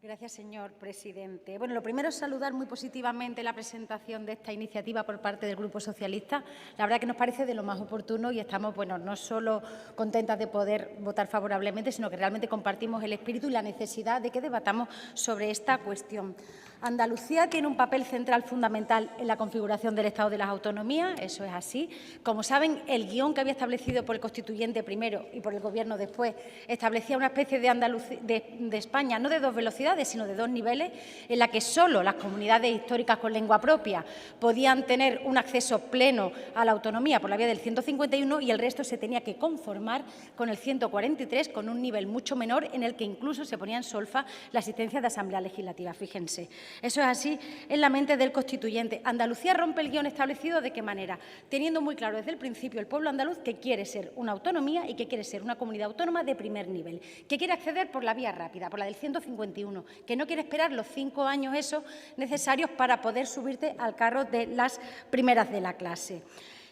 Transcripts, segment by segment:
Gracias, señor presidente. Bueno, lo primero es saludar muy positivamente la presentación de esta iniciativa por parte del Grupo Socialista. La verdad que nos parece de lo más oportuno y estamos, bueno, no solo contentas de poder votar favorablemente, sino que realmente compartimos el espíritu y la necesidad de que debatamos sobre esta cuestión. Andalucía tiene un papel central fundamental en la configuración del Estado de las Autonomías, eso es así. Como saben, el guión que había establecido por el Constituyente primero y por el Gobierno después establecía una especie de España, no de dos velocidades, sino de dos niveles, en la que solo las comunidades históricas con lengua propia podían tener un acceso pleno a la autonomía por la vía del 151 y el resto se tenía que conformar con el 143, con un nivel mucho menor en el que incluso se ponía en solfa la asistencia de Asamblea Legislativa. Fíjense, eso es así en la mente del Constituyente. Andalucía rompe el guión establecido ¿de qué manera? Teniendo muy claro desde el principio el pueblo andaluz que quiere ser una autonomía y que quiere ser una comunidad autónoma de primer nivel, que quiere acceder por la vía rápida, por la del 151, que no quiere esperar los 5 años esos necesarios para poder subirte al carro de las primeras de la clase.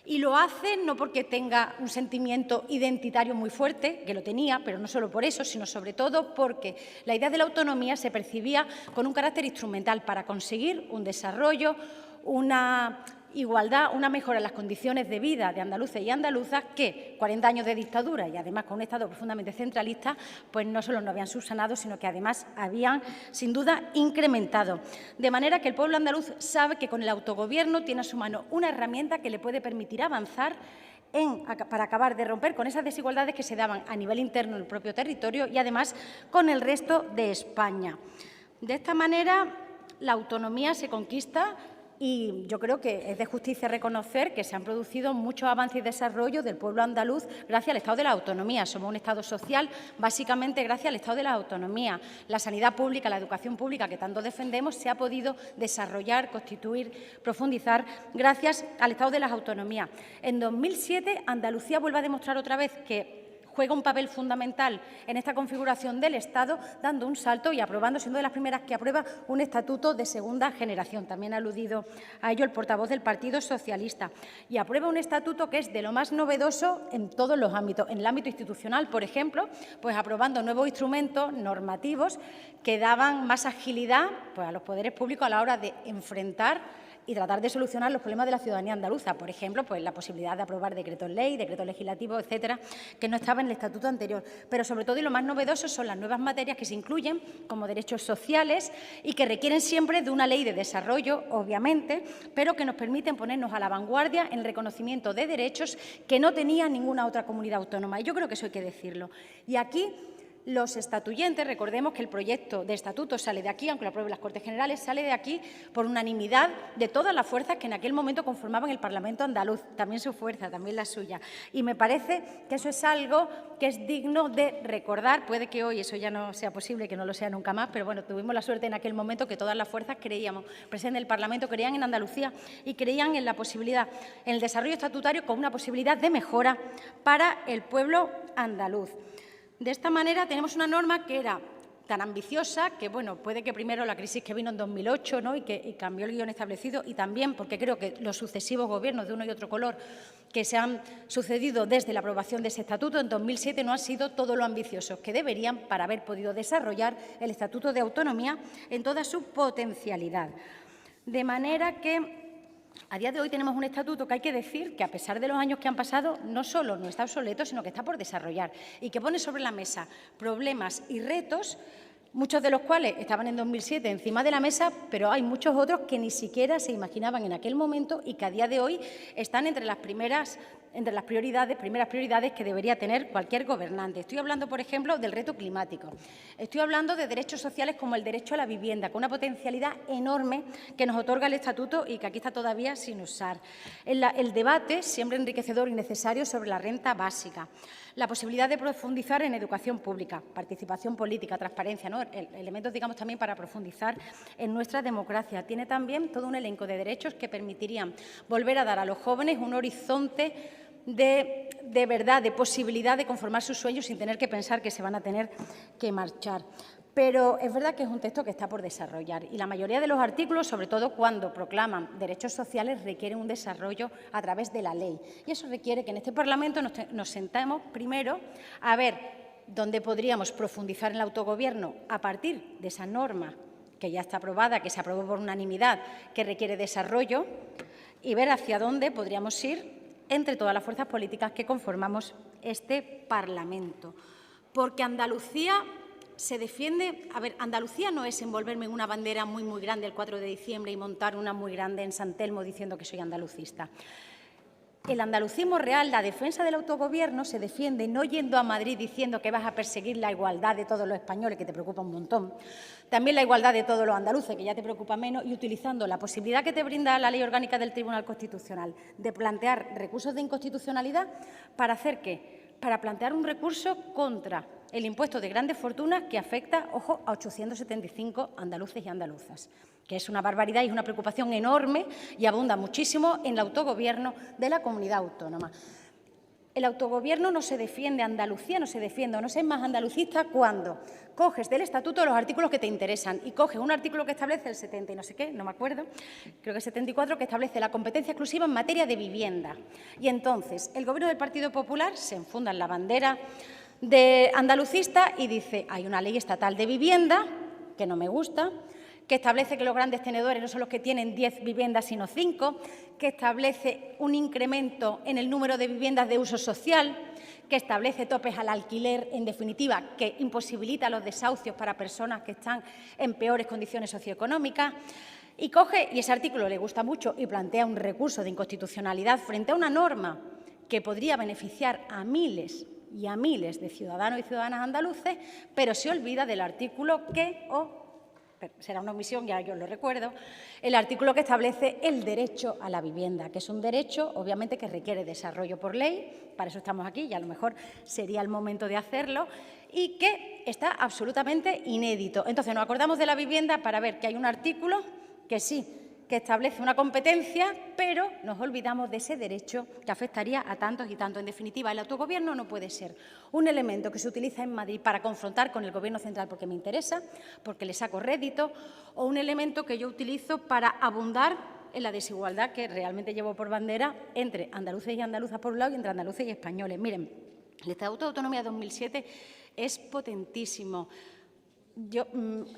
Y lo hace no porque tenga un sentimiento identitario muy fuerte, que lo tenía, pero no solo por eso, sino sobre todo porque la idea de la autonomía se percibía con un carácter instrumental para conseguir un desarrollo, una igualdad, una mejora en las condiciones de vida de andaluces y andaluzas que 40 años de dictadura y además con un Estado profundamente centralista, pues no solo no habían subsanado, sino que además habían sin duda incrementado. De manera que el pueblo andaluz sabe que con el autogobierno tiene a su mano una herramienta que le puede permitir avanzar para acabar de romper con esas desigualdades que se daban a nivel interno en el propio territorio y además con el resto de España. De esta manera, la autonomía se conquista. Y yo creo que es de justicia reconocer que se han producido muchos avances y desarrollos del pueblo andaluz gracias al Estado de la Autonomía. Somos un Estado social básicamente gracias al Estado de la Autonomía. La sanidad pública, la educación pública que tanto defendemos se ha podido desarrollar, constituir, profundizar gracias al Estado de las Autonomías. En 2007 Andalucía vuelve a demostrar otra vez que juega un papel fundamental en esta configuración del Estado, dando un salto y aprobando, siendo de las primeras que aprueba un estatuto de segunda generación. También ha aludido a ello el portavoz del Partido Socialista. Y aprueba un estatuto que es de lo más novedoso en todos los ámbitos. En el ámbito institucional, por ejemplo, pues aprobando nuevos instrumentos normativos que daban más agilidad pues, a los poderes públicos a la hora de enfrentar y tratar de solucionar los problemas de la ciudadanía andaluza. Por ejemplo, pues la posibilidad de aprobar decretos ley, decretos legislativos, etcétera, que no estaba en el estatuto anterior. Pero sobre todo y lo más novedoso son las nuevas materias que se incluyen como derechos sociales y que requieren siempre de una ley de desarrollo, obviamente, pero que nos permiten ponernos a la vanguardia en el reconocimiento de derechos que no tenía ninguna otra comunidad autónoma. Y yo creo que eso hay que decirlo. Y aquí los estatuyentes, recordemos que el proyecto de estatuto sale de aquí, aunque lo aprueben las Cortes Generales, sale de aquí por unanimidad de todas las fuerzas que en aquel momento conformaban el Parlamento andaluz, también su fuerza, también la suya. Y me parece que eso es algo que es digno de recordar. Puede que hoy eso ya no sea posible, que no lo sea nunca más, pero bueno, tuvimos la suerte en aquel momento que todas las fuerzas creíamos, presentes en el Parlamento, creían en Andalucía y creían en la posibilidad, en el desarrollo estatutario como una posibilidad de mejora para el pueblo andaluz. De esta manera tenemos una norma que era tan ambiciosa que, bueno, puede que primero la crisis que vino en 2008 ¿no? y cambió el guión establecido y también porque creo que los sucesivos gobiernos de uno y otro color que se han sucedido desde la aprobación de ese estatuto en 2007 no han sido todo lo ambiciosos que deberían para haber podido desarrollar el Estatuto de Autonomía en toda su potencialidad. De manera que a día de hoy tenemos un estatuto que hay que decir que, a pesar de los años que han pasado, no solo no está obsoleto, sino que está por desarrollar y que pone sobre la mesa problemas y retos, muchos de los cuales estaban en 2007 encima de la mesa, pero hay muchos otros que ni siquiera se imaginaban en aquel momento y que a día de hoy están entre las primeras prioridades que debería tener cualquier gobernante. Estoy hablando, por ejemplo, del reto climático. Estoy hablando de derechos sociales como el derecho a la vivienda, con una potencialidad enorme que nos otorga el Estatuto y que aquí está todavía sin usar. El debate, siempre enriquecedor y necesario, sobre la renta básica. La posibilidad de profundizar en educación pública, participación política, transparencia, ¿no? Elementos, digamos, también para profundizar en nuestra democracia. Tiene también todo un elenco de derechos que permitirían volver a dar a los jóvenes un horizonte de verdad, de posibilidad de conformar sus sueños sin tener que pensar que se van a tener que marchar. Pero es verdad que es un texto que está por desarrollar y la mayoría de los artículos, sobre todo cuando proclaman derechos sociales, requieren un desarrollo a través de la ley. Y eso requiere que en este Parlamento nos sentemos primero a ver donde podríamos profundizar en el autogobierno a partir de esa norma que ya está aprobada, que se aprobó por unanimidad, que requiere desarrollo, y ver hacia dónde podríamos ir entre todas las fuerzas políticas que conformamos este Parlamento. Porque Andalucía se defiende… A ver, Andalucía no es envolverme en una bandera muy, muy grande el 4 de diciembre y montar una muy grande en San Telmo diciendo que soy andalucista. El andalucismo real, la defensa del autogobierno, se defiende no yendo a Madrid diciendo que vas a perseguir la igualdad de todos los españoles, que te preocupa un montón, también la igualdad de todos los andaluces, que ya te preocupa menos, y utilizando la posibilidad que te brinda la Ley Orgánica del Tribunal Constitucional de plantear recursos de inconstitucionalidad para hacer ¿qué? Para plantear un recurso contra el impuesto de grandes fortunas que afecta, ojo, a 875 andaluces y andaluzas, que es una barbaridad y es una preocupación enorme y abunda muchísimo en el autogobierno de la comunidad autónoma. El autogobierno no se defiende, Andalucía no se defiende, o no se es más andalucista cuando coges del estatuto los artículos que te interesan y coges un artículo que establece el 70 y no sé qué, no me acuerdo, creo que es 74, que establece la competencia exclusiva en materia de vivienda. Y entonces el Gobierno del Partido Popular se enfunda en la bandera de andalucista y dice, hay una ley estatal de vivienda que no me gusta, que establece que los grandes tenedores no son los que tienen 10 viviendas, sino 5, que establece un incremento en el número de viviendas de uso social, que establece topes al alquiler, en definitiva, que imposibilita los desahucios para personas que están en peores condiciones socioeconómicas, y coge, y ese artículo le gusta mucho, y plantea un recurso de inconstitucionalidad frente a una norma que podría beneficiar a miles y a miles de ciudadanos y ciudadanas andaluces, pero se olvida del artículo que, será una omisión, ya yo lo recuerdo, el artículo que establece el derecho a la vivienda, que es un derecho, obviamente, que requiere desarrollo por ley, para eso estamos aquí y a lo mejor sería el momento de hacerlo, y que está absolutamente inédito. Entonces, nos acordamos de la vivienda para ver que hay un artículo que sí, que establece una competencia, pero nos olvidamos de ese derecho que afectaría a tantos y tantos. En definitiva, el autogobierno no puede ser un elemento que se utiliza en Madrid para confrontar con el Gobierno central porque me interesa, porque le saco rédito, o un elemento que yo utilizo para abundar en la desigualdad que realmente llevo por bandera entre andaluces y andaluzas por un lado y entre andaluces y españoles. Miren, el Estatuto de Autonomía 2007 es potentísimo.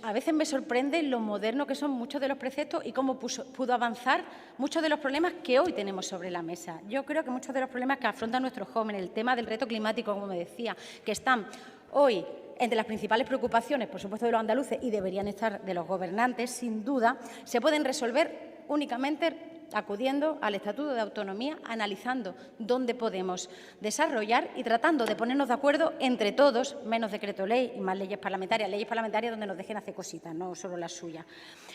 A veces me sorprende lo moderno que son muchos de los preceptos y cómo pudo avanzar muchos de los problemas que hoy tenemos sobre la mesa. Yo creo que muchos de los problemas que afrontan nuestros jóvenes, el tema del reto climático, como me decía, que están hoy entre las principales preocupaciones, por supuesto, de los andaluces y deberían estar de los gobernantes, sin duda, se pueden resolver únicamente acudiendo al Estatuto de Autonomía, analizando dónde podemos desarrollar y tratando de ponernos de acuerdo entre todos, menos decreto ley y más leyes parlamentarias donde nos dejen hacer cositas, no solo las suyas.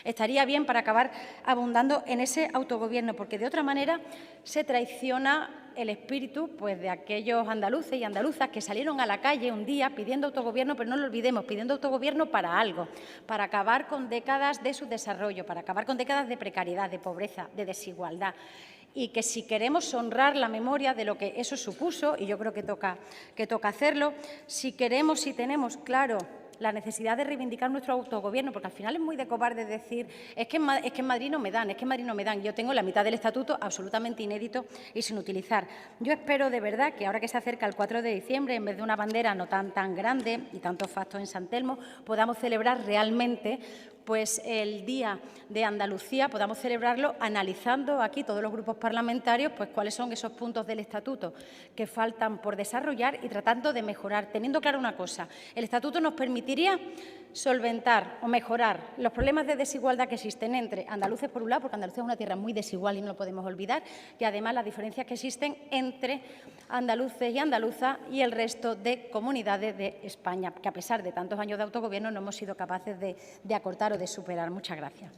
Estaría bien para acabar abundando en ese autogobierno, porque de otra manera se traiciona el espíritu de aquellos andaluces y andaluzas que salieron a la calle un día pidiendo autogobierno, pero no lo olvidemos, pidiendo autogobierno para algo, para acabar con décadas de subdesarrollo, para acabar con décadas de precariedad, de pobreza, de desigualdad. Y que si queremos honrar la memoria de lo que eso supuso, y yo creo que toca hacerlo, si tenemos claro la necesidad de reivindicar nuestro autogobierno, porque al final es muy de cobarde decir es que en Madrid no me dan, Yo tengo la mitad del estatuto absolutamente inédito y sin utilizar. Yo espero de verdad que ahora que se acerca el 4 de diciembre, en vez de una bandera no tan grande y tantos fastos en San Telmo, podamos celebrar realmente el Día de Andalucía, podamos celebrarlo analizando aquí todos los grupos parlamentarios cuáles son esos puntos del estatuto que faltan por desarrollar y tratando de mejorar, teniendo claro una cosa, el estatuto nos permitiría solventar o mejorar los problemas de desigualdad que existen entre andaluces por un lado, porque Andalucía es una tierra muy desigual y no lo podemos olvidar, y además las diferencias que existen entre andaluces y andaluzas y el resto de comunidades de España, que a pesar de tantos años de autogobierno no hemos sido capaces de acortar o de superar. Muchas gracias.